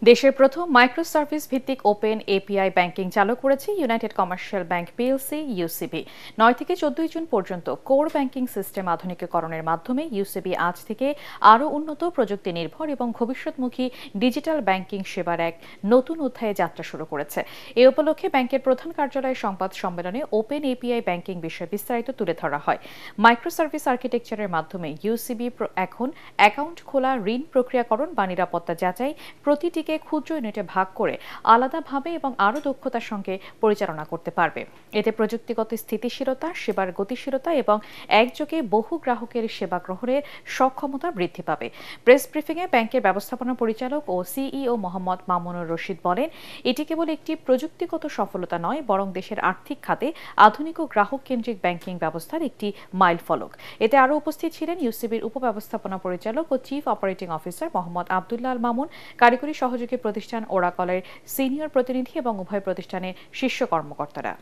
দেশের প্রথম micro service ভিত্তিক ওপেন এপিআই ব্যাংকিং চালু করেছে United commercial bank PLC UCB. 9 থেকে 14 জুন পর্যন্ত কোর ব্যাংকিং সিস্টেম আধুনিকীকরণের মাধ্যমে ইউসিবি আজ থেকে আরও উন্নত প্রযুক্তি নির্ভর এবং ভবিষ্যৎমুখী ডিজিটাল ব্যাংকিং সেবার এক নতুন অধ্যায়ে যাত্রা শুরু করেছে। এ উপলক্ষে ব্যাংকের প্রধান কার্যালয়ের সংবাদ সম্মেলনে ওপেন এপিআই ব্যাংকিং বিষয়ে বিস্তারিত তুলে ধরা হয়। মাইক্রো সার্ভিস আর্কিটেকচারের মাধ্যমে ইউসিবি এখন অ্যাকাউন্ট খোলা, ঋণ প্রক্রিয়াকরণ বা নিরাপত্তা যাচাই প্রতিটি ক্ষুদ্র ইউনিটে ভাগ করে আলাদাভাবে এবং আরও দক্ষতার সঙ্গে পরিচালনা করতে পারবে। এতে প্রযুক্তিগত স্থিতিশীলতা, সেবার গতিশীলতা এবং একযোগে বহু গ্রাহকের সেবা গ্রহণের সক্ষমতা বৃদ্ধি পাবে। প্রেস ব্রিফিংয়ে ব্যাংকের ব্যবস্থাপনা পরিচালক ও সিইও মোহাম্মদ মামুনুর রশিদ বলেন, এটি কেবল একটি প্রযুক্তিগত সফলতা নয়, বরং দেশের আর্থিক খাতে আধুনিক ও গ্রাহক কেন্দ্রিক ব্যাংকিং ব্যবস্থার একটি মাইলফলক। এতে আরও উপস্থিত ছিলেন ইউসিবির উপব্যবস্থাপনা পরিচালক ও chief operating officer Mohammad Abdullah Al Mamun, কারিগরি সহযোগী প্রতিষ্ঠান ওরাকলের সিনিয়র প্রতিনিধি এবং উভয় প্রতিষ্ঠানের শীর্ষ কর্মকর্তারা।